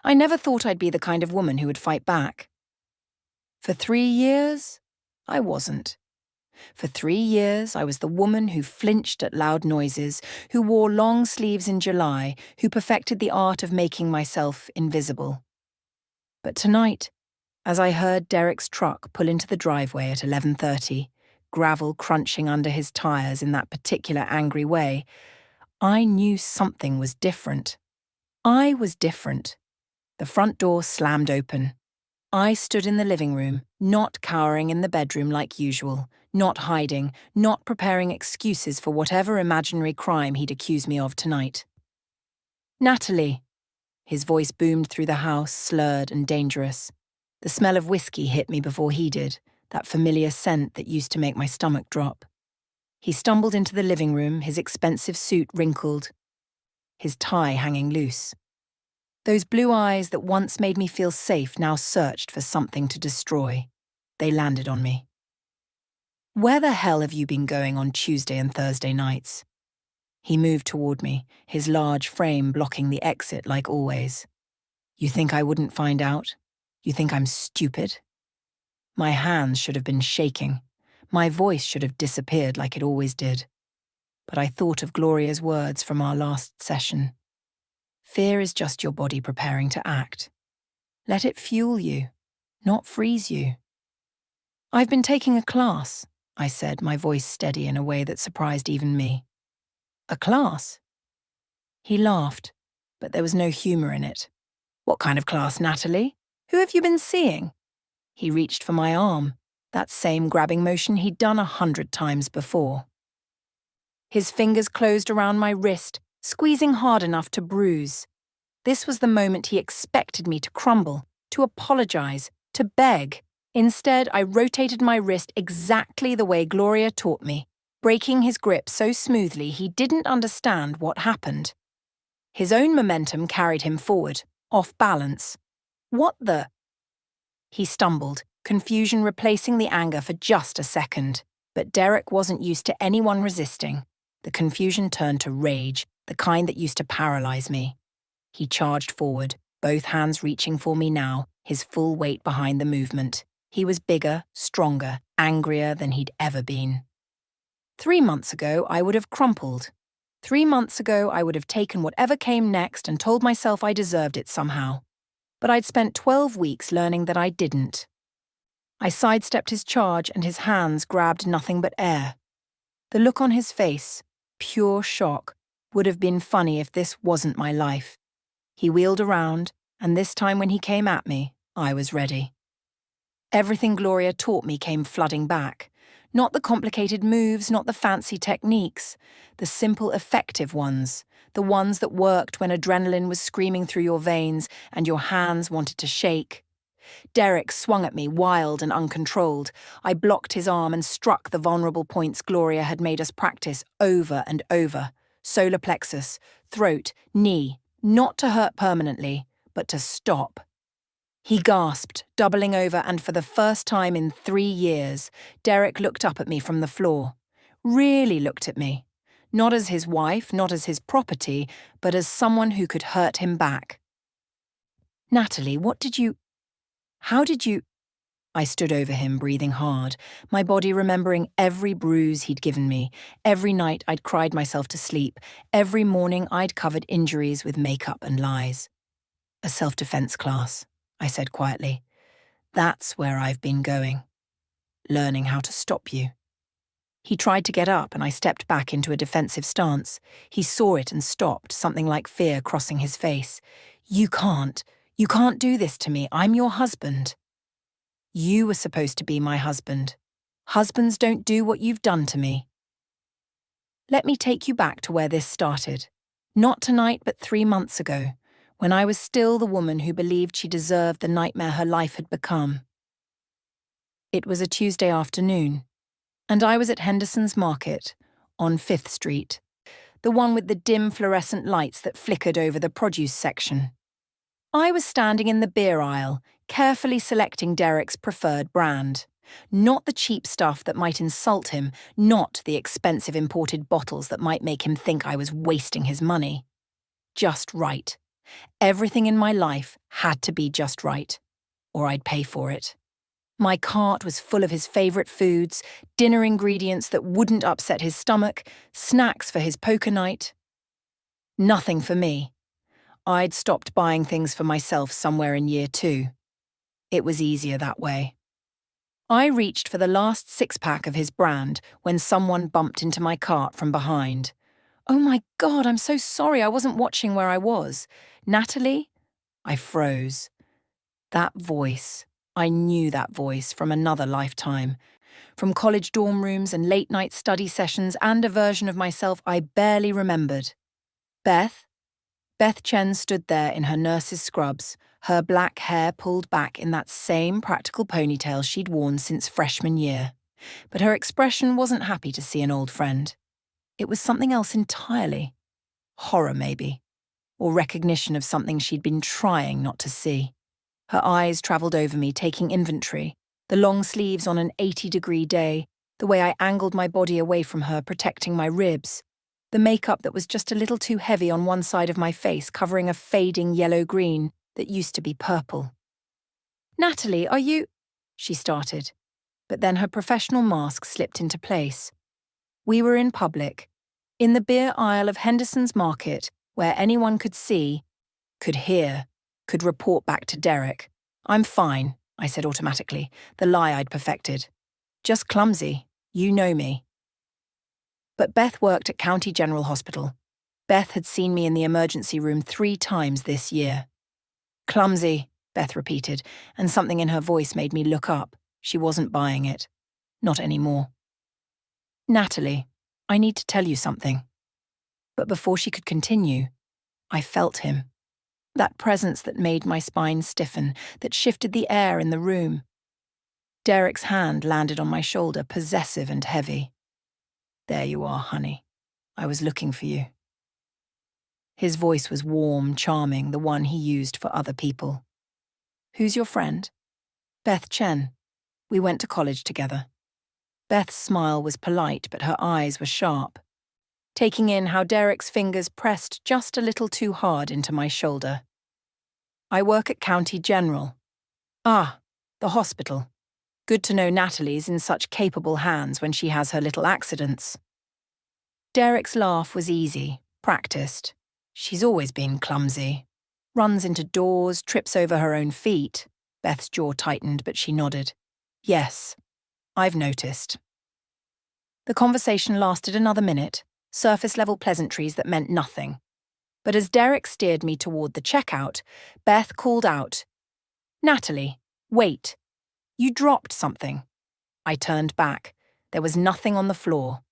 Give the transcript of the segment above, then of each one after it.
I never thought I'd be the kind of woman who would fight back. For 3 years, I wasn't. For 3 years, I was the woman who flinched at loud noises, who wore long sleeves in July, who perfected the art of making myself invisible. But tonight, as I heard Derek's truck pull into the driveway at 11:30, gravel crunching under his tires in that particular angry way, I knew something was different. I was different. The front door slammed open. I stood in the living room, not cowering in the bedroom like usual, not hiding, not preparing excuses for whatever imaginary crime he'd accuse me of tonight. "Natalie." His voice boomed through the house, slurred and dangerous. The smell of whiskey hit me before he did, that familiar scent that used to make my stomach drop. He stumbled into the living room, his expensive suit wrinkled, his tie hanging loose. Those blue eyes that once made me feel safe now searched for something to destroy. They landed on me. "Where the hell have you been going on Tuesday and Thursday nights?" He moved toward me, his large frame blocking the exit like always. "You think I wouldn't find out? You think I'm stupid?" My hands should have been shaking. My voice should have disappeared like it always did. But I thought of Gloria's words from our last session. Fear is just your body preparing to act. Let it fuel you, not freeze you. "I've been taking a class," I said, my voice steady in a way that surprised even me. "A class?" He laughed, but there was no humour in it. "What kind of class, Natalie? Who have you been seeing?" He reached for my arm, that same grabbing motion he'd done 100 times before. His fingers closed around my wrist, squeezing hard enough to bruise. This was the moment he expected me to crumble, to apologize, to beg. Instead, I rotated my wrist exactly the way Gloria taught me, breaking his grip so smoothly he didn't understand what happened. His own momentum carried him forward, off balance. "What the—" He stumbled, confusion replacing the anger for just a second. But Derek wasn't used to anyone resisting. The confusion turned to rage, the kind that used to paralyze me. He charged forward, both hands reaching for me now, his full weight behind the movement. He was bigger, stronger, angrier than he'd ever been. 3 months ago, I would have crumpled. 3 months ago, I would have taken whatever came next and told myself I deserved it somehow. But I'd spent 12 weeks learning that I didn't. I sidestepped his charge and his hands grabbed nothing but air. The look on his face, pure shock, would have been funny if this wasn't my life. He wheeled around, and this time when he came at me, I was ready. Everything Gloria taught me came flooding back. Not the complicated moves, not the fancy techniques. The simple, effective ones. The ones that worked when adrenaline was screaming through your veins and your hands wanted to shake. Derek swung at me, wild and uncontrolled. I blocked his arm and struck the vulnerable points Gloria had made us practice over and over. Solar plexus, throat, knee, not to hurt permanently, but to stop. He gasped, doubling over, and for the first time in 3 years, Derek looked up at me from the floor. Really looked at me. Not as his wife, not as his property, but as someone who could hurt him back. "Natalie, how did you—" I stood over him, breathing hard, my body remembering every bruise he'd given me, every night I'd cried myself to sleep, every morning I'd covered injuries with makeup and lies. "A self-defense class," I said quietly. "That's where I've been going. Learning how to stop you." He tried to get up and I stepped back into a defensive stance. He saw it and stopped, something like fear crossing his face. You can't do this to me. I'm your husband." "You were supposed to be my husband. Husbands don't do what you've done to me." Let me take you back to where this started. Not tonight, but 3 months ago, when I was still the woman who believed she deserved the nightmare her life had become. It was a Tuesday afternoon, and I was at Henderson's Market, on 5th Street, the one with the dim fluorescent lights that flickered over the produce section. I was standing in the beer aisle, carefully selecting Derek's preferred brand. Not the cheap stuff that might insult him, not the expensive imported bottles that might make him think I was wasting his money. Just right. Everything in my life had to be just right, or I'd pay for it. My cart was full of his favourite foods, dinner ingredients that wouldn't upset his stomach, snacks for his poker night. Nothing for me. I'd stopped buying things for myself somewhere in year 2. It was easier that way. I reached for the last six-pack of his brand when someone bumped into my cart from behind. Oh my God, I'm so sorry, I wasn't watching where I was. Natalie? I froze. That voice. I knew that voice from another lifetime. From college dorm rooms and late-night study sessions and a version of myself I barely remembered. Beth? Beth Chen stood there in her nurse's scrubs, her black hair pulled back in that same practical ponytail she'd worn since freshman year. But her expression wasn't happy to see an old friend. It was something else entirely. Horror, maybe. Or recognition of something she'd been trying not to see. Her eyes travelled over me, taking inventory. The long sleeves on an 80-degree day, the way I angled my body away from her, protecting my ribs. The makeup that was just a little too heavy on one side of my face, covering a fading yellow-green that used to be purple. "Natalie, are you—" she started. But then her professional mask slipped into place. We were in public, in the beer aisle of Henderson's Market, where anyone could see, could hear, could report back to Derek. "I'm fine," I said automatically, the lie I'd perfected. "Just clumsy. You know me." But Beth worked at County General Hospital. Beth had seen me in the emergency room 3 times this year. "Clumsy," Beth repeated, and something in her voice made me look up. She wasn't buying it. Not anymore. "Natalie, I need to tell you something." But before she could continue, I felt him. That presence that made my spine stiffen, that shifted the air in the room. Derek's hand landed on my shoulder, possessive and heavy. "There you are, honey. I was looking for you." His voice was warm, charming, the one he used for other people. "Who's your friend?" "Beth Chen. We went to college together." Beth's smile was polite, but her eyes were sharp, taking in how Derek's fingers pressed just a little too hard into my shoulder. "I work at County General." "Ah, the hospital. Good to know Natalie's in such capable hands when she has her little accidents." Derek's laugh was easy, practiced. "She's always been clumsy. Runs into doors, trips over her own feet." Beth's jaw tightened, but she nodded. "Yes, I've noticed." The conversation lasted another minute, surface-level pleasantries that meant nothing. But as Derek steered me toward the checkout, Beth called out, "Natalie, wait. You dropped something." I turned back. There was nothing on the floor.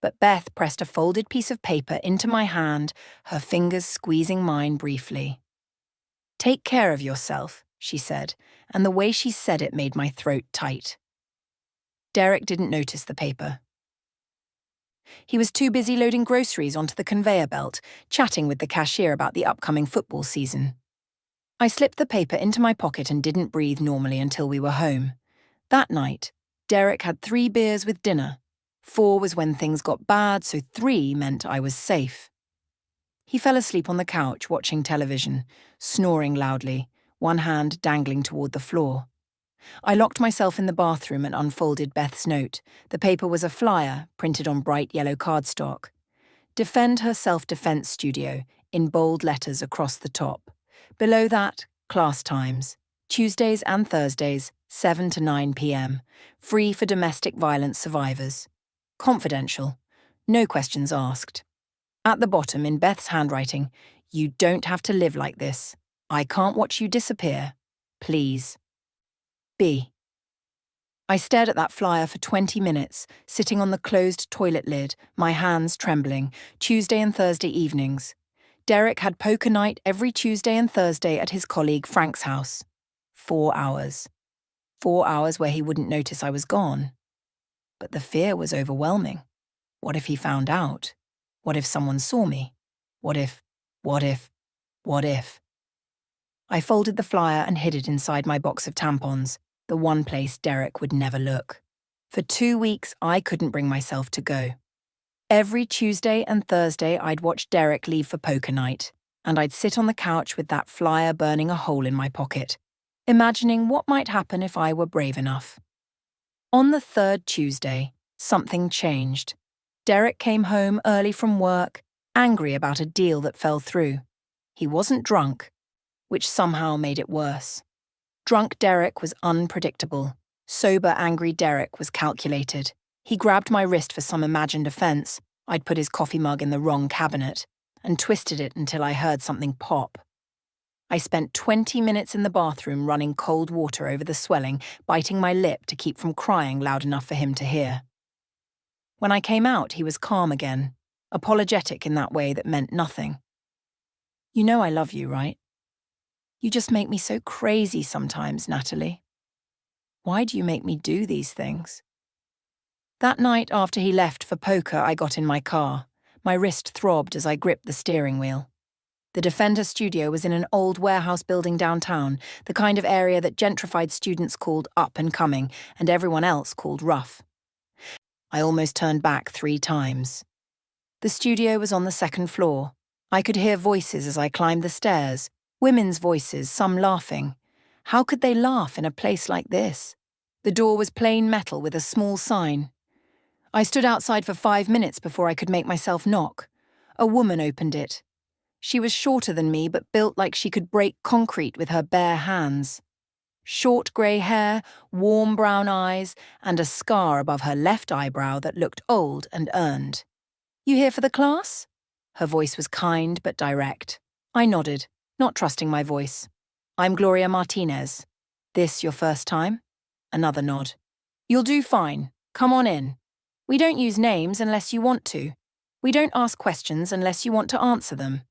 But Beth pressed a folded piece of paper into my hand, her fingers squeezing mine briefly. "Take care of yourself," she said, and the way she said it made my throat tight. Derek didn't notice the paper. He was too busy loading groceries onto the conveyor belt, chatting with the cashier about the upcoming football season. I slipped the paper into my pocket and didn't breathe normally until we were home. That night, Derek had 3 beers with dinner. 4 was when things got bad, so 3 meant I was safe. He fell asleep on the couch watching television, snoring loudly, one hand dangling toward the floor. I locked myself in the bathroom and unfolded Beth's note. The paper was a flyer, printed on bright yellow cardstock. "Defend her self-defense studio," in bold letters across the top. Below that, class times. Tuesdays and Thursdays, 7 to 9 p.m. Free for domestic violence survivors. Confidential. No questions asked. At the bottom, in Beth's handwriting, "You don't have to live like this. I can't watch you disappear. Please. B." I stared at that flyer for 20 minutes, sitting on the closed toilet lid, my hands trembling, Tuesday and Thursday evenings. Derek had poker night every Tuesday and Thursday at his colleague Frank's house. 4 hours. 4 hours where he wouldn't notice I was gone. But the fear was overwhelming. What if he found out? What if someone saw me? What if? I folded the flyer and hid it inside my box of tampons, the one place Derek would never look. For 2 weeks, I couldn't bring myself to go. Every Tuesday and Thursday, I'd watch Derek leave for poker night, and I'd sit on the couch with that flyer burning a hole in my pocket, imagining what might happen if I were brave enough. On the third Tuesday, something changed. Derek came home early from work, angry about a deal that fell through. He wasn't drunk, which somehow made it worse. Drunk Derek was unpredictable. Sober, angry Derek was calculated. He grabbed my wrist for some imagined offence. I'd put his coffee mug in the wrong cabinet, and twisted it until I heard something pop. I spent 20 minutes in the bathroom running cold water over the swelling, biting my lip to keep from crying loud enough for him to hear. When I came out, he was calm again, apologetic in that way that meant nothing. "You know I love you, right? You just make me so crazy sometimes, Natalie. Why do you make me do these things?" That night after he left for poker, I got in my car. My wrist throbbed as I gripped the steering wheel. The Defender studio was in an old warehouse building downtown, the kind of area that gentrified students called up and coming and everyone else called rough. I almost turned back 3 times. The studio was on the 2nd floor. I could hear voices as I climbed the stairs, women's voices, some laughing. How could they laugh in a place like this? The door was plain metal with a small sign. I stood outside for 5 minutes before I could make myself knock. A woman opened it. She was shorter than me, but built like she could break concrete with her bare hands. Short grey hair, warm brown eyes, and a scar above her left eyebrow that looked old and earned. "You here for the class?" Her voice was kind but direct. I nodded, not trusting my voice. "I'm Gloria Martinez. This your first time?" Another nod. "You'll do fine. Come on in. We don't use names unless you want to. We don't ask questions unless you want to answer them.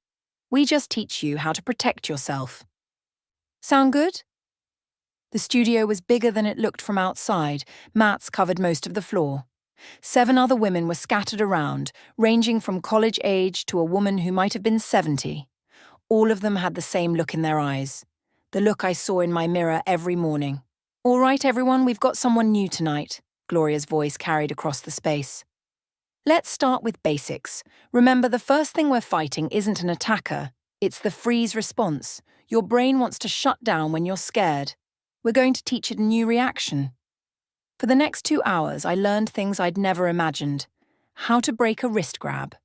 We just teach you how to protect yourself. Sound good?" The studio was bigger than it looked from outside. Mats covered most of the floor. 7 other women were scattered around, ranging from college age to a woman who might have been 70. All of them had the same look in their eyes, the look I saw in my mirror every morning. "All right, everyone, we've got someone new tonight," Gloria's voice carried across the space. "Let's start with basics. Remember, the first thing we're fighting isn't an attacker. It's the freeze response. Your brain wants to shut down when you're scared. We're going to teach it a new reaction." For the next 2 hours, I learned things I'd never imagined. How to break a wrist grab,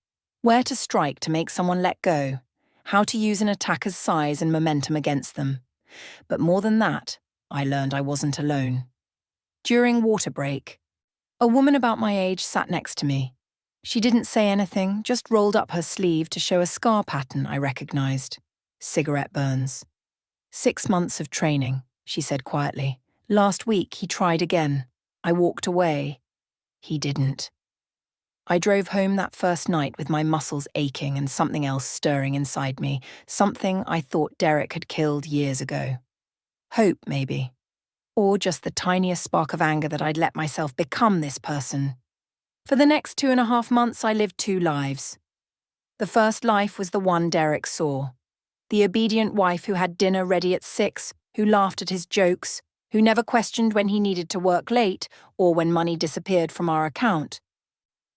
where to strike to make someone let go, how to use an attacker's size and momentum against them. But more than that, I learned I wasn't alone. During water break, a woman about my age sat next to me. She didn't say anything, just rolled up her sleeve to show a scar pattern I recognized. Cigarette burns. 6 months of training, she said quietly. Last week he tried again. I walked away. He didn't. I drove home that first night with my muscles aching and something else stirring inside me, something I thought Derek had killed years ago. Hope, maybe. Or just the tiniest spark of anger that I'd let myself become this person. For the next 2.5 months, I lived 2 lives. The first life was the one Derek saw. The obedient wife who had dinner ready at 6, who laughed at his jokes, who never questioned when he needed to work late or when money disappeared from our account.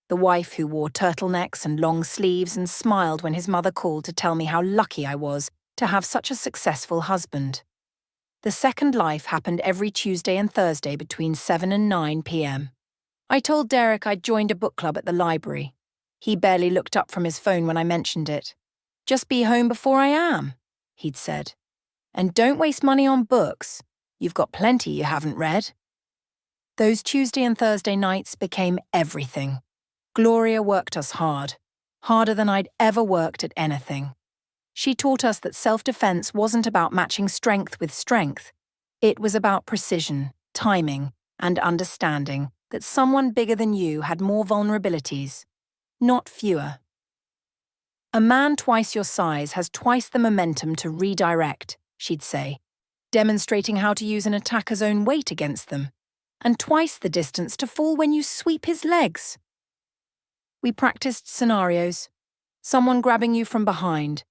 The wife who wore turtlenecks and long sleeves and smiled when his mother called to tell me how lucky I was to have such a successful husband. The second life happened every Tuesday and Thursday between 7 and 9 p.m. I told Derek I'd joined a book club at the library. He barely looked up from his phone when I mentioned it. "Just be home before I am," he'd said. "And don't waste money on books. You've got plenty you haven't read." Those Tuesday and Thursday nights became everything. Gloria worked us hard, harder than I'd ever worked at anything. She taught us that self-defense wasn't about matching strength with strength. It was about precision, timing, and understanding that someone bigger than you had more vulnerabilities, not fewer. "A man twice your size has twice the momentum to redirect," she'd say, demonstrating how to use an attacker's own weight against them, and twice the distance to fall when you sweep his legs. We practiced scenarios. Someone grabbing you from behind,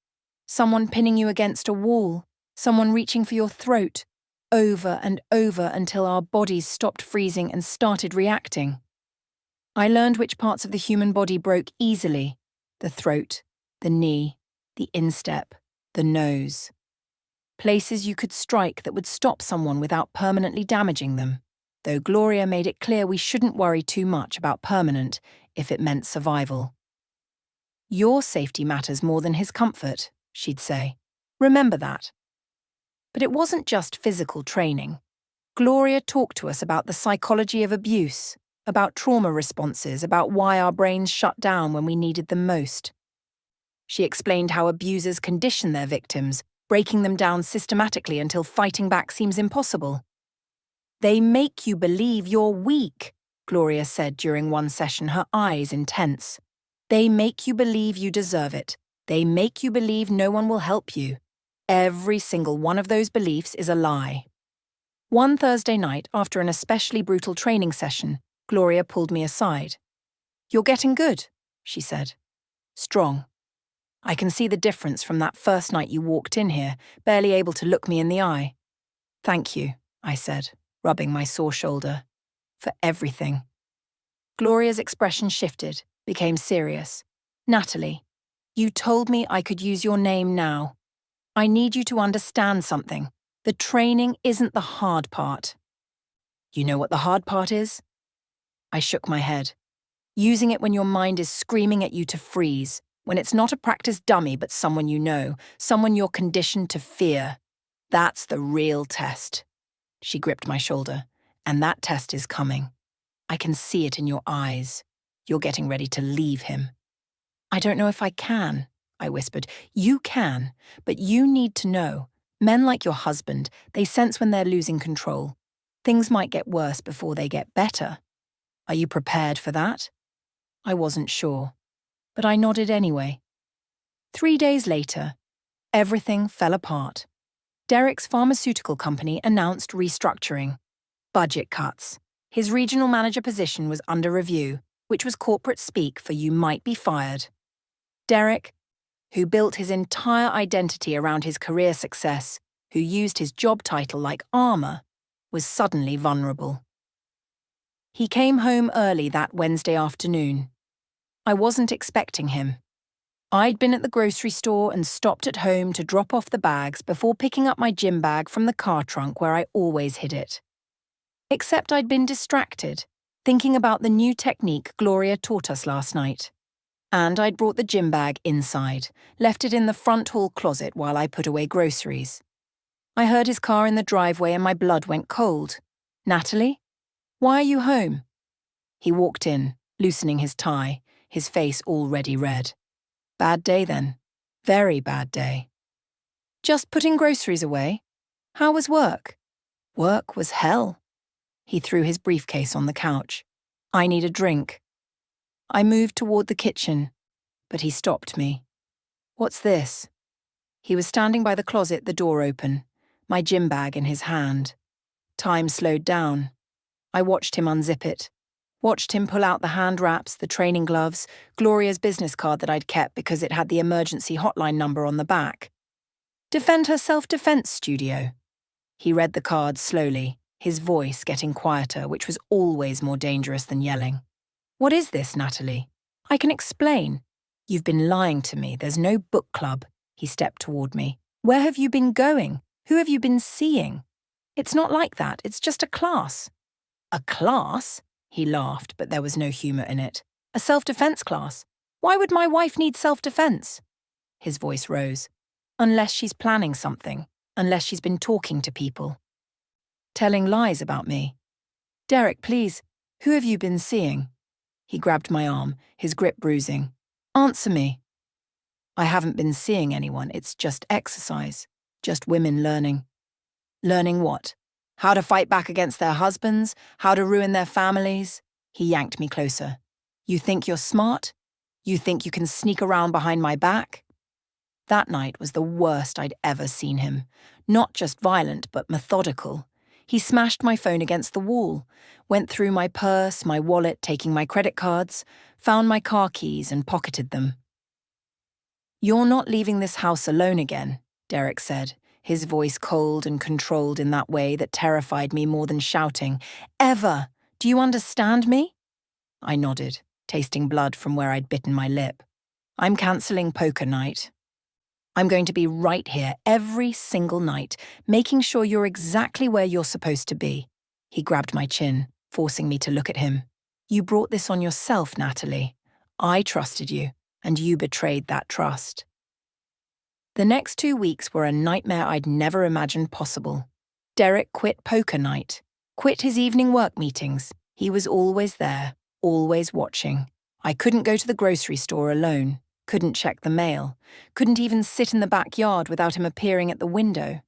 someone pinning you against a wall, someone reaching for your throat, over and over until our bodies stopped freezing and started reacting. I learned which parts of the human body broke easily: the throat, the knee, the instep, The nose. Places you could strike that would stop someone without permanently damaging them, though Gloria made it clear we shouldn't worry too much about permanent if it meant survival. Your safety matters more than his comfort, she'd say. Remember that. But it wasn't just physical training. Gloria talked to us about the psychology of abuse, about trauma responses, about why our brains shut down when we needed them most. She explained how abusers condition their victims, breaking them down systematically until fighting back seems impossible. They make you believe you're weak, Gloria said during one session, her eyes intense. They make you believe you deserve it. They make you believe no one will help you. Every single one of those beliefs is a lie. One Thursday night, after an especially brutal training session, Gloria pulled me aside. "You're getting good," she said. "Strong. I can see the difference from that first night you walked in here, barely able to look me in the eye." "Thank you," I said, rubbing my sore shoulder. "For everything." Gloria's expression shifted, became serious. "Natalie, you told me I could use your name now. I need you to understand something. The training isn't the hard part." "You know what the hard part is?" I shook my head. "Using it when your mind is screaming at you to freeze, when it's not a practice dummy but someone you know, someone you're conditioned to fear. That's the real test." She gripped my shoulder. "And that test is coming. I can see it in your eyes. You're getting ready to leave him." "I don't know if I can," I whispered. "You can, but you need to know. Men like your husband, they sense when they're losing control. Things might get worse before they get better. Are you prepared for that?" I wasn't sure, but I nodded anyway. 3 days later, everything fell apart. Derek's pharmaceutical company announced restructuring. Budget cuts. His regional manager position was under review, which was corporate speak for "you might be fired." Derek, who built his entire identity around his career success, who used his job title like armor, was suddenly vulnerable. He came home early that Wednesday afternoon. I wasn't expecting him. I'd been at the grocery store and stopped at home to drop off the bags before picking up my gym bag from the car trunk where I always hid it. Except I'd been distracted, thinking about the new technique Gloria taught us last night. And I'd brought the gym bag inside, left it in the front hall closet while I put away groceries. I heard his car in the driveway and my blood went cold. "Natalie? Why are you home?" He walked in, loosening his tie, his face already red. "Bad day then. Very bad day." "Just putting groceries away? How was work?" "Work was hell." He threw his briefcase on the couch. "I need a drink." I moved toward the kitchen, but he stopped me. "What's this?" He was standing by the closet, the door open, my gym bag in his hand. Time slowed down. I watched him unzip it, watched him pull out the hand wraps, the training gloves, Gloria's business card that I'd kept because it had the emergency hotline number on the back. "Defend Her Self-Defense Studio." He read the card slowly, his voice getting quieter, which was always more dangerous than yelling. "What is this, Natalie? I can explain. You've been lying to me. There's no book club." He stepped toward me. "Where have you been going? Who have you been seeing? It's not like that. It's just a class." "A class?" He laughed, but there was no humor in it. "A self-defense class. Why would my wife need self-defense?" His voice rose. "Unless she's planning something. Unless she's been talking to people. Telling lies about me." "Derek, please, who have you been seeing?" He grabbed my arm, his grip bruising. "Answer me." "I haven't been seeing anyone. It's just exercise. Just women learning." "Learning what? How to fight back against their husbands? How to ruin their families?" He yanked me closer. "You think you're smart? You think you can sneak around behind my back?" That night was the worst I'd ever seen him. Not just violent, but methodical. He smashed my phone against the wall, went through my purse, my wallet, taking my credit cards, found my car keys and pocketed them. "You're not leaving this house alone again," Derek said, his voice cold and controlled in that way that terrified me more than shouting. "Ever! Do you understand me?" I nodded, tasting blood from where I'd bitten my lip. "I'm cancelling poker night." I'm going to be right here every single night, making sure you're exactly where you're supposed to be. He grabbed my chin, forcing me to look at him. You brought this on yourself, Natalie. I trusted you, and you betrayed that trust. The next 2 weeks were a nightmare I'd never imagined possible. Derek quit poker night, quit his evening work meetings. He was always there, always watching. I couldn't go to the grocery store alone, couldn't check the mail, couldn't even sit in the backyard without him appearing at the window.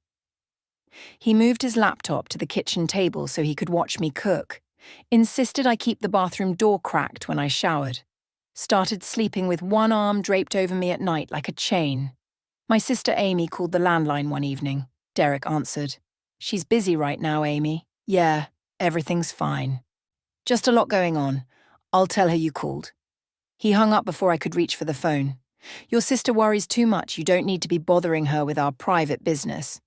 He moved his laptop to the kitchen table so he could watch me cook, insisted I keep the bathroom door cracked when I showered, started sleeping with one arm draped over me at night like a chain. My sister Amy called the landline one evening. Derek answered. She's busy right now, Amy. Yeah, everything's fine. Just a lot going on. I'll tell her you called. He hung up before I could reach for the phone. Your sister worries too much. You don't need to be bothering her with our private business.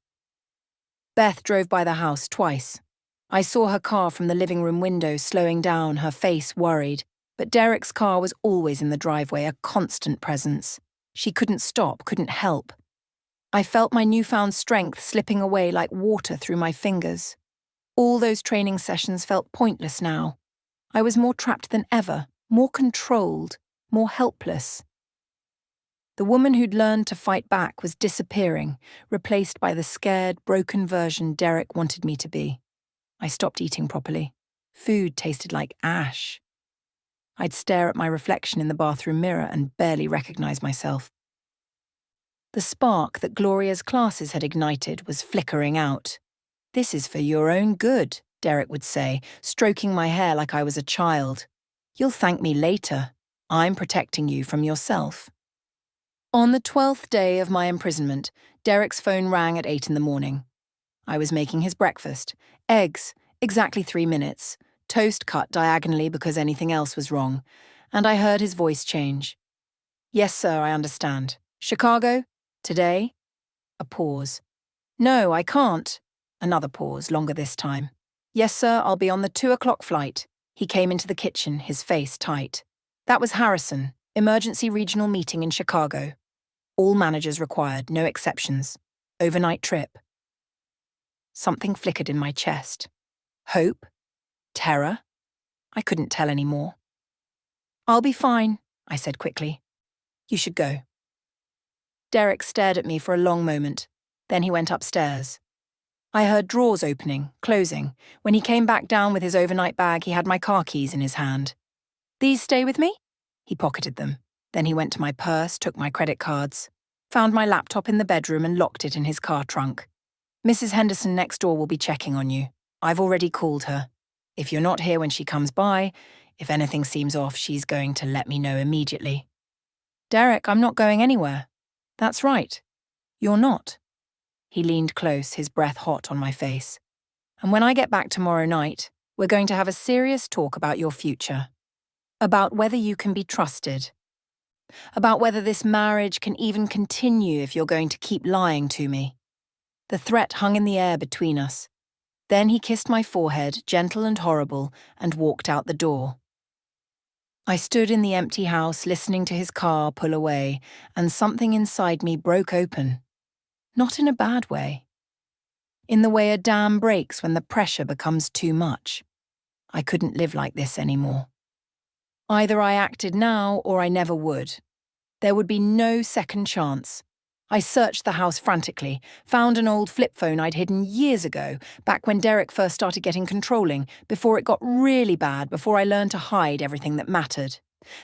Beth drove by the house twice. I saw her car from the living room window slowing down, her face worried, but Derek's car was always in the driveway, a constant presence. She couldn't stop, couldn't help. I felt my newfound strength slipping away like water through my fingers. All those training sessions felt pointless now. I was more trapped than ever, more controlled, more helpless. The woman who'd learned to fight back was disappearing, replaced by the scared, broken version Derek wanted me to be. I stopped eating properly. Food tasted like ash. I'd stare at my reflection in the bathroom mirror and barely recognize myself. The spark that Gloria's classes had ignited was flickering out. This is for your own good, Derek would say, stroking my hair like I was a child. You'll thank me later. I'm protecting you from yourself. On the 12th day of my imprisonment, Derek's phone rang at 8 in the morning. I was making his breakfast. Eggs, exactly 3 minutes. Toast cut diagonally because anything else was wrong. And I heard his voice change. Yes, sir, I understand. Chicago? Today? A pause. No, I can't. Another pause, longer this time. Yes, sir, I'll be on the 2 o'clock flight. He came into the kitchen, his face tight. That was Harrison, emergency regional meeting in Chicago. All managers required, no exceptions. Overnight trip. Something flickered in my chest. Hope? Terror? I couldn't tell any more. I'll be fine, I said quickly. You should go. Derek stared at me for a long moment. Then he went upstairs. I heard drawers opening, closing. When he came back down with his overnight bag, he had my car keys in his hand. These stay with me? He pocketed them. Then he went to my purse, took my credit cards, found my laptop in the bedroom and locked it in his car trunk. Mrs. Henderson next door will be checking on you. I've already called her. If you're not here when she comes by, if anything seems off, she's going to let me know immediately. Derek, I'm not going anywhere. That's right. You're not. He leaned close, his breath hot on my face. And when I get back tomorrow night, we're going to have a serious talk about your future. About whether you can be trusted. About whether this marriage can even continue if you're going to keep lying to me. The threat hung in the air between us. Then he kissed my forehead, gentle and horrible, and walked out the door. I stood in the empty house listening to his car pull away, and something inside me broke open. Not in a bad way. In the way a dam breaks when the pressure becomes too much. I couldn't live like this anymore. Either I acted now or I never would. There would be no second chance. I searched the house frantically, found an old flip phone I'd hidden years ago, back when Derek first started getting controlling, before it got really bad, before I learned to hide everything that mattered.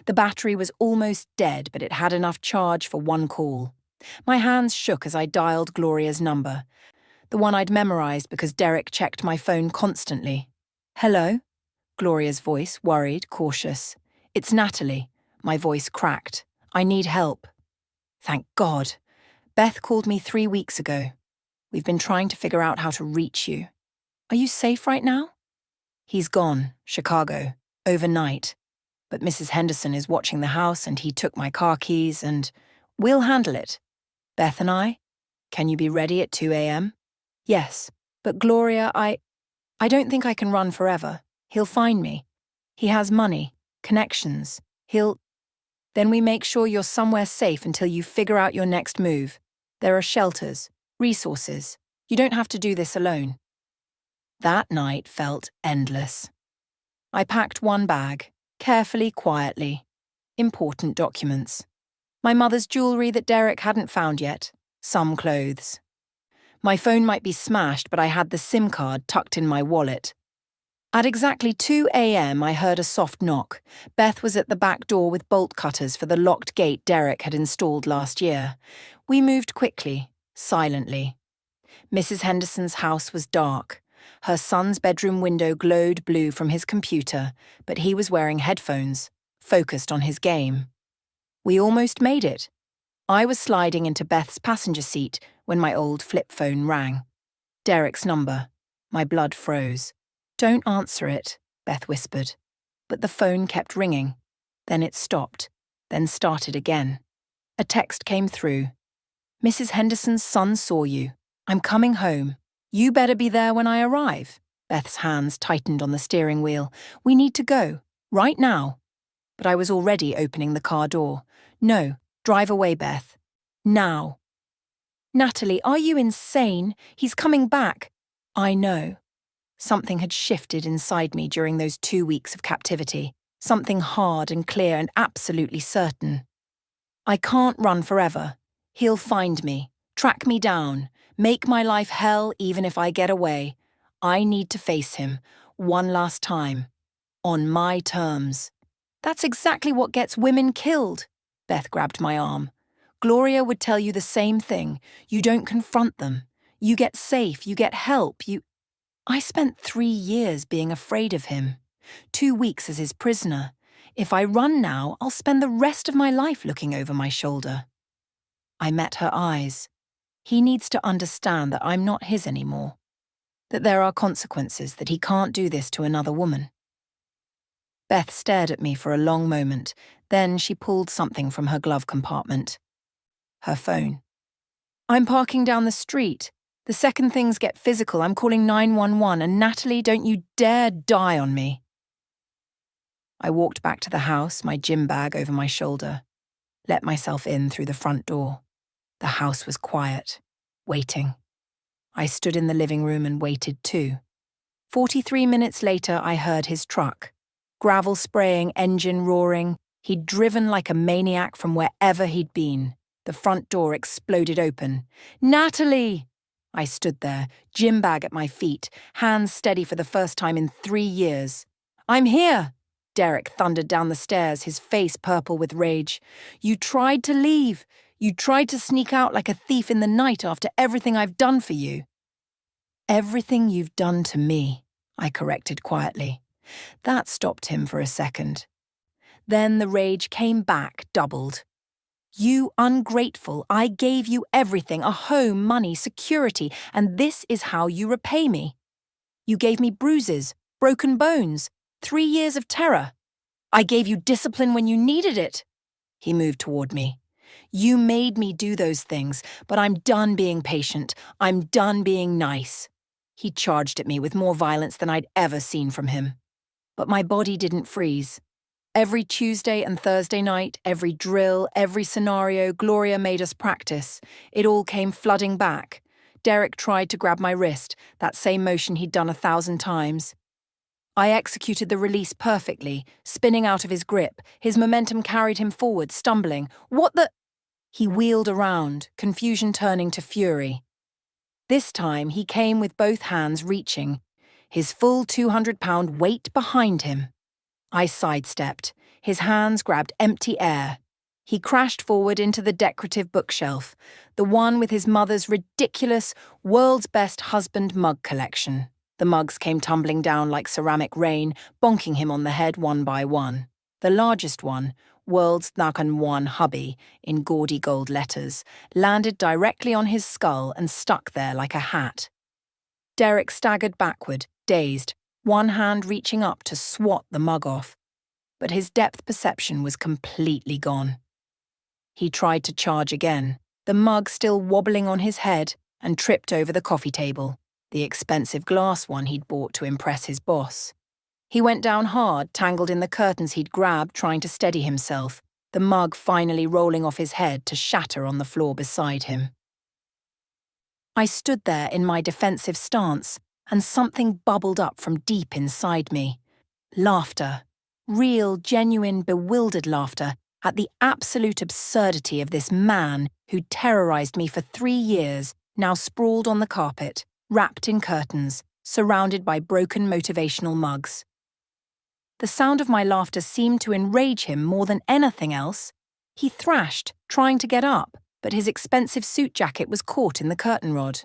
The battery was almost dead, but it had enough charge for one call. My hands shook as I dialed Gloria's number, the one I'd memorized because Derek checked my phone constantly. Hello? Gloria's voice, worried, cautious. It's Natalie. My voice cracked. I need help. Thank God. Beth called me 3 weeks ago. We've been trying to figure out how to reach you. Are you safe right now? He's gone, Chicago, overnight. But Mrs. Henderson is watching the house and he took my car keys and we'll handle it. Beth and I? Can you be ready at 2 a.m.? Yes, but Gloria, I don't think I can run forever. He'll find me. He has money, connections. Then we make sure you're somewhere safe until you figure out your next move. There are shelters, resources. You don't have to do this alone. That night felt endless. I packed one bag, carefully, quietly. Important documents. My mother's jewellery that Derek hadn't found yet. Some clothes. My phone might be smashed, but I had the SIM card tucked in my wallet. At exactly 2 a.m, I heard a soft knock. Beth was at the back door with bolt cutters for the locked gate Derek had installed last year. We moved quickly, silently. Mrs. Henderson's house was dark. Her son's bedroom window glowed blue from his computer, but he was wearing headphones, focused on his game. We almost made it. I was sliding into Beth's passenger seat when my old flip phone rang. Derek's number. My blood froze. "Don't answer it," Beth whispered. But the phone kept ringing. Then it stopped, then started again. A text came through. "Mrs. Henderson's son saw you. I'm coming home. You better be there when I arrive." Beth's hands tightened on the steering wheel. "We need to go. Right now." But I was already opening the car door. "No, drive away, Beth. Now." "Natalie, are you insane? He's coming back." "I know." Something had shifted inside me during those 2 weeks of captivity. Something hard and clear and absolutely certain. I can't run forever. He'll find me, track me down, make my life hell even if I get away. I need to face him, one last time. On my terms. "That's exactly what gets women killed." Beth grabbed my arm. "Gloria would tell you the same thing. You don't confront them. You get safe, you get help, I spent 3 years being afraid of him. 2 weeks as his prisoner. If I run now, I'll spend the rest of my life looking over my shoulder." I met her eyes. He needs to understand that I'm not his anymore. That there are consequences, that he can't do this to another woman. Beth stared at me for a long moment. Then she pulled something from her glove compartment. Her phone. "I'm parking down the street. The second things get physical, I'm calling 911, and Natalie, don't you dare die on me." I walked back to the house, my gym bag over my shoulder. Let myself in through the front door. The house was quiet, waiting. I stood in the living room and waited too. 43 minutes later, I heard his truck. Gravel spraying, engine roaring. He'd driven like a maniac from wherever he'd been. The front door exploded open. "Natalie!" I stood there, gym bag at my feet, hands steady for the first time in 3 years. "I'm here!" Derek thundered down the stairs, his face purple with rage. "You tried to leave. You tried to sneak out like a thief in the night after everything I've done for you." "Everything you've done to me," I corrected quietly. That stopped him for a second. Then the rage came back, doubled. "You ungrateful, I gave you everything, a home, money, security, and this is how you repay me. You gave me bruises, broken bones, 3 years of terror. I gave you discipline when you needed it." He moved toward me. "You made me do those things, but I'm done being patient. I'm done being nice." He charged at me with more violence than I'd ever seen from him. But my body didn't freeze. Every Tuesday and Thursday night, every drill, every scenario Gloria made us practice, it all came flooding back. Derek tried to grab my wrist, that same motion he'd done 1,000 times. I executed the release perfectly, spinning out of his grip. His momentum carried him forward, stumbling. "What the—" He wheeled around, confusion turning to fury. This time he came with both hands reaching, his full 200-pound weight behind him. I sidestepped. His hands grabbed empty air. He crashed forward into the decorative bookshelf, the one with his mother's ridiculous, world's best husband mug collection. The mugs came tumbling down like ceramic rain, bonking him on the head one by one. The largest one, World's Nakan One Hubby, in gaudy gold letters, landed directly on his skull and stuck there like a hat. Derek staggered backward, dazed, one hand reaching up to swat the mug off. But his depth perception was completely gone. He tried to charge again, the mug still wobbling on his head, and tripped over the coffee table, the expensive glass one he'd bought to impress his boss. He went down hard, tangled in the curtains he'd grabbed, trying to steady himself, the mug finally rolling off his head to shatter on the floor beside him. I stood there in my defensive stance, and something bubbled up from deep inside me. Laughter. Real, genuine, bewildered laughter at the absolute absurdity of this man who'd terrorized me for 3 years, now sprawled on the carpet, wrapped in curtains, surrounded by broken motivational mugs. The sound of my laughter seemed to enrage him more than anything else. He thrashed, trying to get up, but his expensive suit jacket was caught in the curtain rod.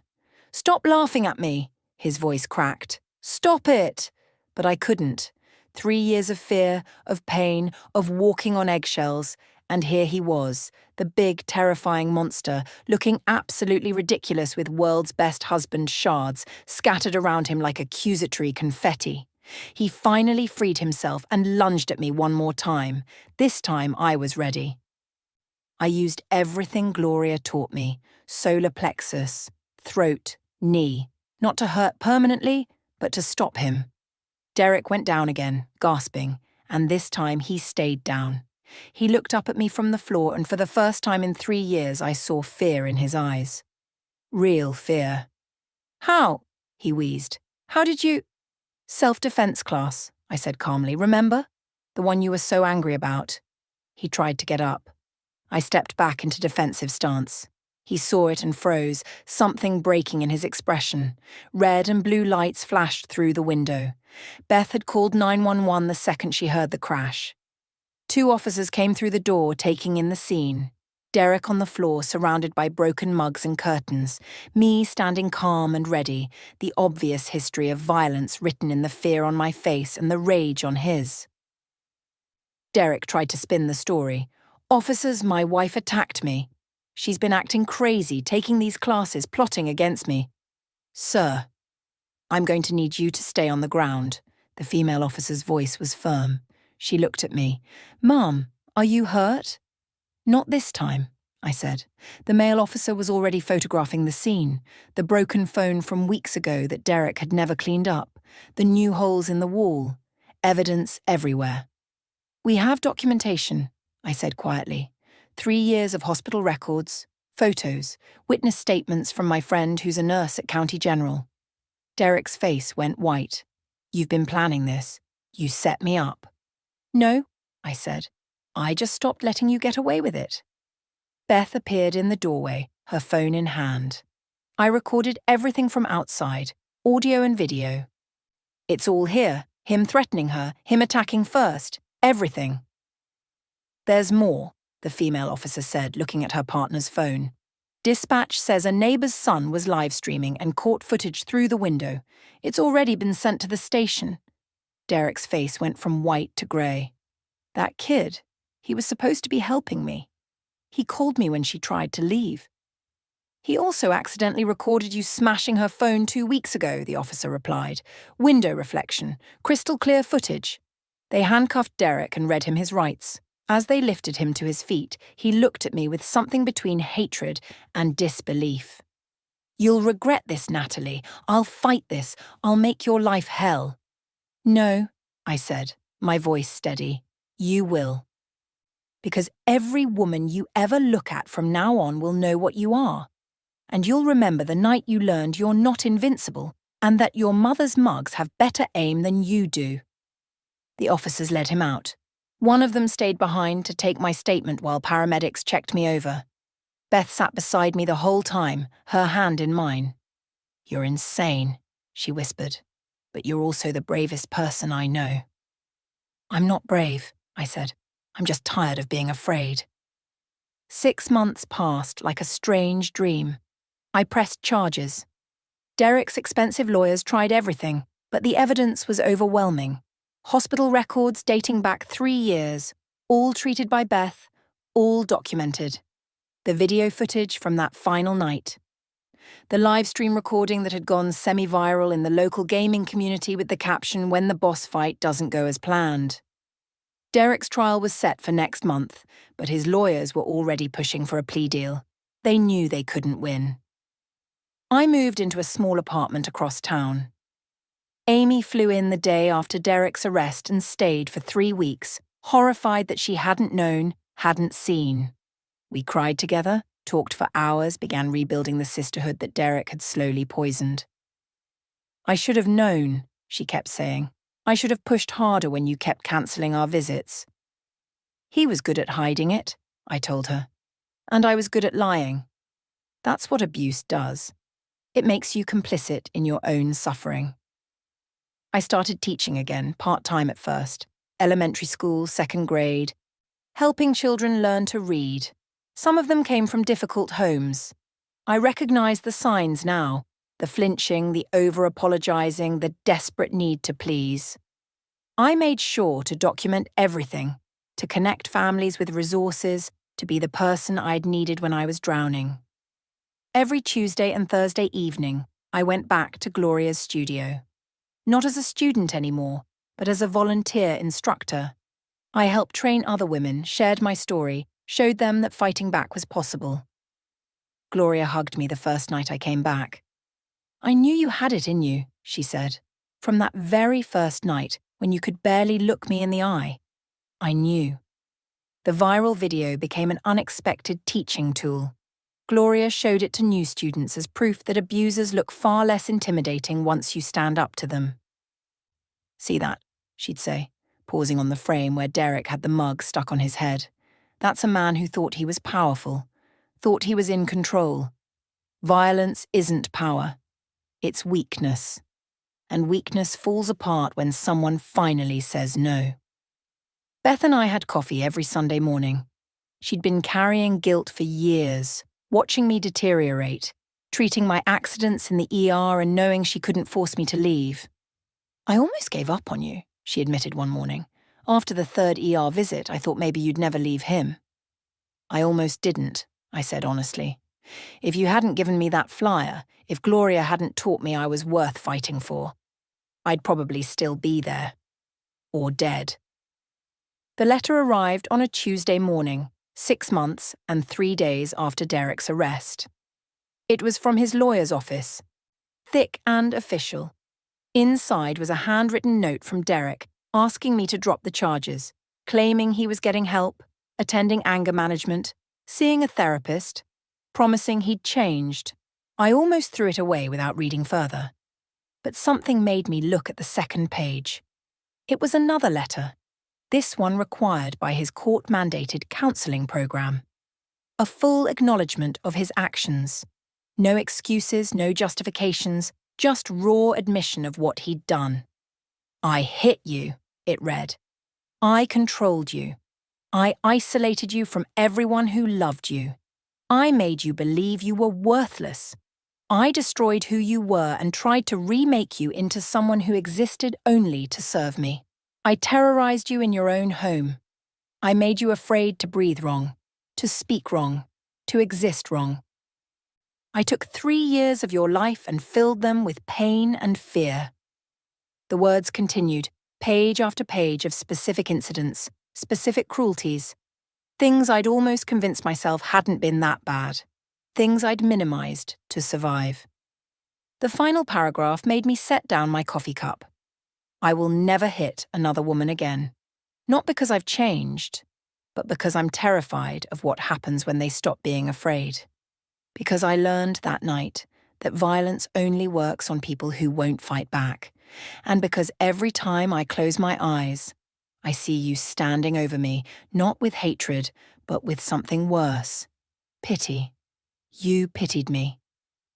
"Stop laughing at me," his voice cracked. "Stop it!" But I couldn't. 3 years of fear, of pain, of walking on eggshells, and here he was, the big, terrifying monster, looking absolutely ridiculous with world's best husband shards scattered around him like accusatory confetti. He finally freed himself and lunged at me one more time. This time I was ready. I used everything Gloria taught me: solar plexus, throat, knee, not to hurt permanently, but to stop him. Derek went down again, gasping, and this time he stayed down. He looked up at me from the floor, and for the first time in 3 years I saw fear in his eyes. Real fear. "How?" he wheezed. "How did you—" "Self-defense class," I said calmly. "Remember? The one you were so angry about." He tried to get up. I stepped back into defensive stance. He saw it and froze, something breaking in his expression. Red and blue lights flashed through the window. Beth had called 911 the second she heard the crash. 2 officers came through the door, taking in the scene. Derek on the floor, surrounded by broken mugs and curtains. Me standing calm and ready, the obvious history of violence written in the fear on my face and the rage on his. Derek tried to spin the story. "Officers, my wife attacked me. She's been acting crazy, taking these classes, plotting against me." "Sir, I'm going to need you to stay on the ground." The female officer's voice was firm. She looked at me. "Ma'am, are you hurt?" "Not this time," I said. The male officer was already photographing the scene, the broken phone from weeks ago that Derek had never cleaned up, the new holes in the wall, evidence everywhere. "We have documentation," I said quietly. 3 years of hospital records, photos, witness statements from my friend who's a nurse at County General. Derek's face went white. "You've been planning this. You set me up." "No," I said. "I just stopped letting you get away with it." Beth appeared in the doorway, her phone in hand. I recorded everything from outside, audio and video. "It's all here. Him threatening her, him attacking first, everything." "There's more," the female officer said, looking at her partner's phone. "Dispatch says a neighbor's son was live streaming and caught footage through the window. It's already been sent to the station." Derek's face went from white to grey. "That kid, he was supposed to be helping me. He called me when she tried to leave." "He also accidentally recorded you smashing her phone 2 weeks ago," the officer replied. "Window reflection, crystal clear footage." They handcuffed Derek and read him his rights. As they lifted him to his feet, he looked at me with something between hatred and disbelief. "You'll regret this, Natalie. I'll fight this. I'll make your life hell." "No," I said, my voice steady. "You will. Because every woman you ever look at from now on will know what you are. And you'll remember the night you learned you're not invincible and that your mother's mugs have better aim than you do." The officers led him out. One of them stayed behind to take my statement while paramedics checked me over. Beth sat beside me the whole time, her hand in mine. "You're insane," she whispered, "but you're also the bravest person I know." "I'm not brave," I said. "I'm just tired of being afraid." 6 months passed like a strange dream. I pressed charges. Derek's expensive lawyers tried everything, but the evidence was overwhelming. Hospital records dating back 3 years, all treated by Beth, all documented. The video footage from that final night. The live stream recording that had gone semi-viral in the local gaming community with the caption, "When the boss fight doesn't go as planned." Derek's trial was set for next month, but his lawyers were already pushing for a plea deal. They knew they couldn't win. I moved into a small apartment across town. Amy flew in the day after Derek's arrest and stayed for 3 weeks, horrified that she hadn't known, hadn't seen. We cried together, talked for hours, began rebuilding the sisterhood that Derek had slowly poisoned. "I should have known," she kept saying. "I should have pushed harder when you kept cancelling our visits." "He was good at hiding it," I told her. "And I was good at lying. That's what abuse does. It makes you complicit in your own suffering." I started teaching again, part-time at first. Elementary school, second grade. Helping children learn to read. Some of them came from difficult homes. I recognise the signs now. The flinching, the over-apologising, the desperate need to please. I made sure to document everything, to connect families with resources, to be the person I'd needed when I was drowning. Every Tuesday and Thursday evening, I went back to Gloria's studio. Not as a student anymore, but as a volunteer instructor. I helped train other women, shared my story, showed them that fighting back was possible. Gloria hugged me the first night I came back. "I knew you had it in you," she said. "From that very first night, when you could barely look me in the eye. I knew." The viral video became an unexpected teaching tool. Gloria showed it to new students as proof that abusers look far less intimidating once you stand up to them. "See that?" she'd say, pausing on the frame where Derek had the mug stuck on his head. "That's a man who thought he was powerful, thought he was in control. Violence isn't power. It's weakness. And weakness falls apart when someone finally says no." Beth and I had coffee every Sunday morning. She'd been carrying guilt for years, watching me deteriorate, treating my accidents in the ER and knowing she couldn't force me to leave. "I almost gave up on you," she admitted one morning. "After the third ER visit, I thought maybe you'd never leave him." "I almost didn't," I said honestly. "If you hadn't given me that flyer, if Gloria hadn't taught me I was worth fighting for, I'd probably still be there. Or dead." The letter arrived on a Tuesday morning, 6 months and 3 days after Derek's arrest. It was from his lawyer's office, thick and official. Inside was a handwritten note from Derek asking me to drop the charges, claiming he was getting help, attending anger management, seeing a therapist, promising he'd changed. I almost threw it away without reading further. But something made me look at the second page. It was another letter, this one required by his court-mandated counselling program. A full acknowledgement of his actions. No excuses, no justifications, just raw admission of what he'd done. "I hit you," it read. "I controlled you. I isolated you from everyone who loved you. I made you believe you were worthless. I destroyed who you were and tried to remake you into someone who existed only to serve me. I terrorized you in your own home. I made you afraid to breathe wrong, to speak wrong, to exist wrong. I took 3 years of your life and filled them with pain and fear." The words continued, page after page of specific incidents, specific cruelties, things I'd almost convinced myself hadn't been that bad, things I'd minimized to survive. The final paragraph made me set down my coffee cup. I will never hit another woman again. Not because I've changed, but because I'm terrified of what happens when they stop being afraid. Because I learned that night that violence only works on people who won't fight back. And because every time I close my eyes, I see you standing over me, not with hatred, but with something worse. Pity. You pitied me.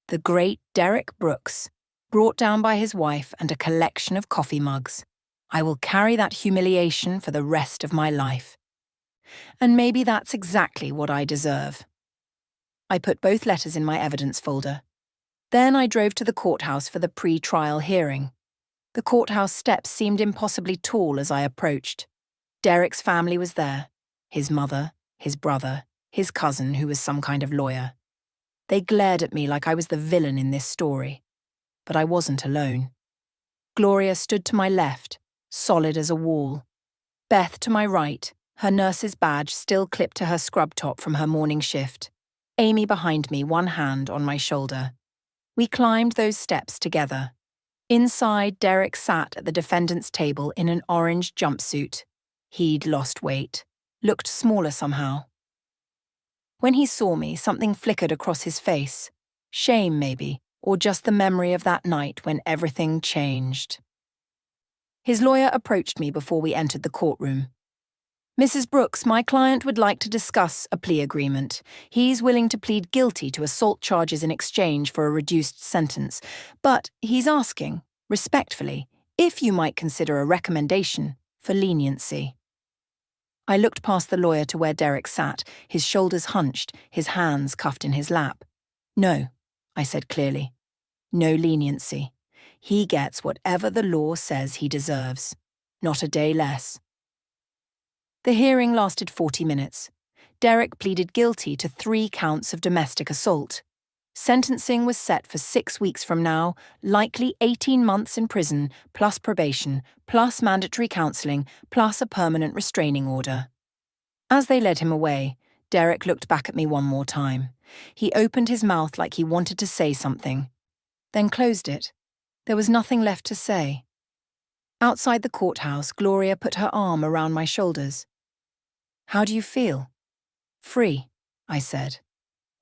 The great Derek Brooks, brought down by his wife and a collection of coffee mugs. I will carry that humiliation for the rest of my life. And maybe that's exactly what I deserve. I put both letters in my evidence folder. Then I drove to the courthouse for the pre-trial hearing. The courthouse steps seemed impossibly tall as I approached. Derek's family was there. His mother, his brother, his cousin who was some kind of lawyer. They glared at me like I was the villain in this story. But I wasn't alone. Gloria stood to my left, solid as a wall. Beth to my right, her nurse's badge still clipped to her scrub top from her morning shift. Amy behind me, one hand on my shoulder. We climbed those steps together. Inside, Derek sat at the defendant's table in an orange jumpsuit. He'd lost weight, looked smaller somehow. When he saw me, something flickered across his face. Shame, maybe, or just the memory of that night when everything changed. His lawyer approached me before we entered the courtroom. "Mrs. Brooks, my client would like to discuss a plea agreement. He's willing to plead guilty to assault charges in exchange for a reduced sentence, but he's asking, respectfully, if you might consider a recommendation for leniency." I looked past the lawyer to where Derek sat, his shoulders hunched, his hands cuffed in his lap. "No," I said clearly. "No leniency. He gets whatever the law says he deserves. Not a day less." The hearing lasted 40 minutes. Derek pleaded guilty to 3 counts of domestic assault. Sentencing was set for 6 weeks from now, likely 18 months in prison, plus probation, plus mandatory counselling, plus a permanent restraining order. As they led him away, Derek looked back at me one more time. He opened his mouth like he wanted to say something, then closed it. There was nothing left to say. Outside the courthouse, Gloria put her arm around my shoulders. "How do you feel?" "Free," I said.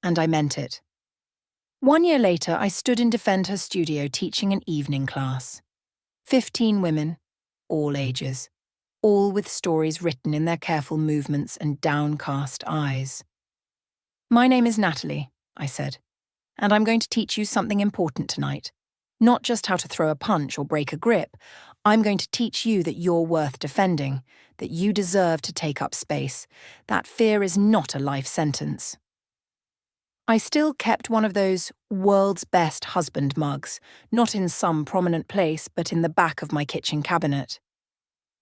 And I meant it. 1 year later, I stood in Defend Her studio teaching an evening class. 15 women, all ages, all with stories written in their careful movements and downcast eyes. "My name is Natalie," I said, "and I'm going to teach you something important tonight. Not just how to throw a punch or break a grip. I'm going to teach you that you're worth defending, that you deserve to take up space. That fear is not a life sentence." I still kept one of those world's best husband mugs, not in some prominent place, but in the back of my kitchen cabinet.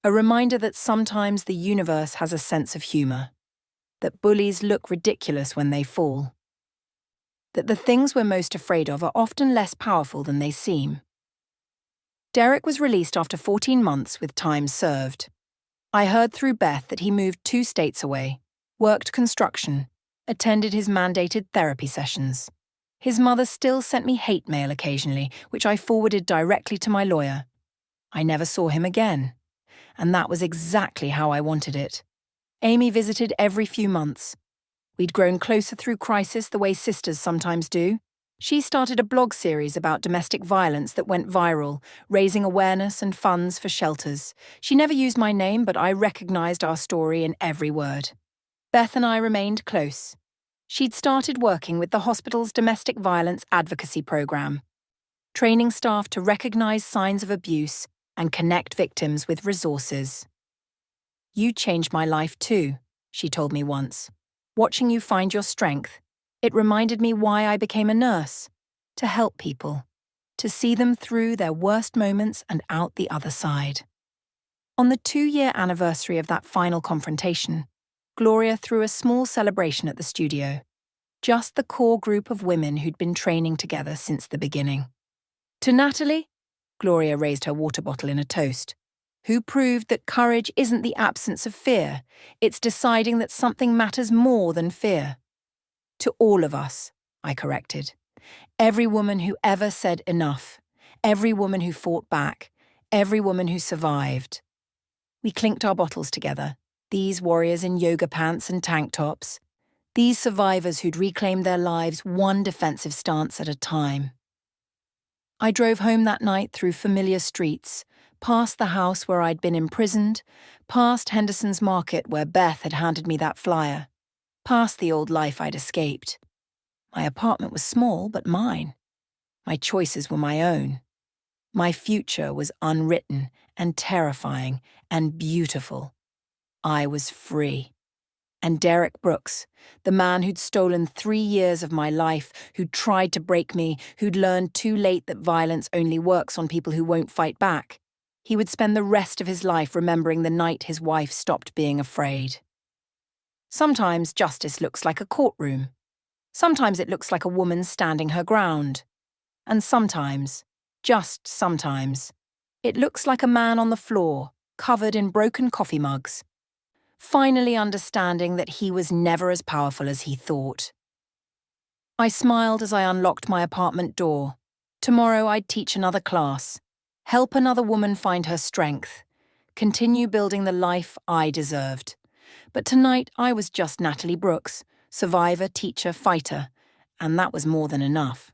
A reminder that sometimes the universe has a sense of humour, that bullies look ridiculous when they fall, that the things we're most afraid of are often less powerful than they seem. Derek was released after 14 months with time served. I heard through Beth that he moved 2 states away, worked construction, attended his mandated therapy sessions. His mother still sent me hate mail occasionally, which I forwarded directly to my lawyer. I never saw him again, and that was exactly how I wanted it. Amy visited every few months. We'd grown closer through crisis the way sisters sometimes do. She started a blog series about domestic violence that went viral, raising awareness and funds for shelters. She never used my name, but I recognized our story in every word. Beth and I remained close. She'd started working with the hospital's domestic violence advocacy program, training staff to recognize signs of abuse and connect victims with resources. "You changed my life too," she told me once. "Watching you find your strength, it reminded me why I became a nurse, to help people, to see them through their worst moments and out the other side." On the 2-year anniversary of that final confrontation, Gloria threw a small celebration at the studio. Just the core group of women who'd been training together since the beginning. "To Natalie," Gloria raised her water bottle in a toast, "who proved that courage isn't the absence of fear, it's deciding that something matters more than fear." "To all of us," I corrected. "Every woman who ever said enough, every woman who fought back, every woman who survived." We clinked our bottles together, these warriors in yoga pants and tank tops, these survivors who'd reclaimed their lives one defensive stance at a time. I drove home that night through familiar streets, past the house where I'd been imprisoned, past Henderson's Market where Beth had handed me that flyer, past the old life I'd escaped. My apartment was small, but mine. My choices were my own. My future was unwritten and terrifying and beautiful. I was free. And Derek Brooks, the man who'd stolen 3 years of my life, who'd tried to break me, who'd learned too late that violence only works on people who won't fight back, he would spend the rest of his life remembering the night his wife stopped being afraid. Sometimes justice looks like a courtroom. Sometimes it looks like a woman standing her ground. And sometimes, just sometimes, it looks like a man on the floor, covered in broken coffee mugs, finally understanding that he was never as powerful as he thought. I smiled as I unlocked my apartment door. Tomorrow I'd teach another class, help another woman find her strength, continue building the life I deserved. But tonight I was just Natalie Brooks, survivor, teacher, fighter, and that was more than enough.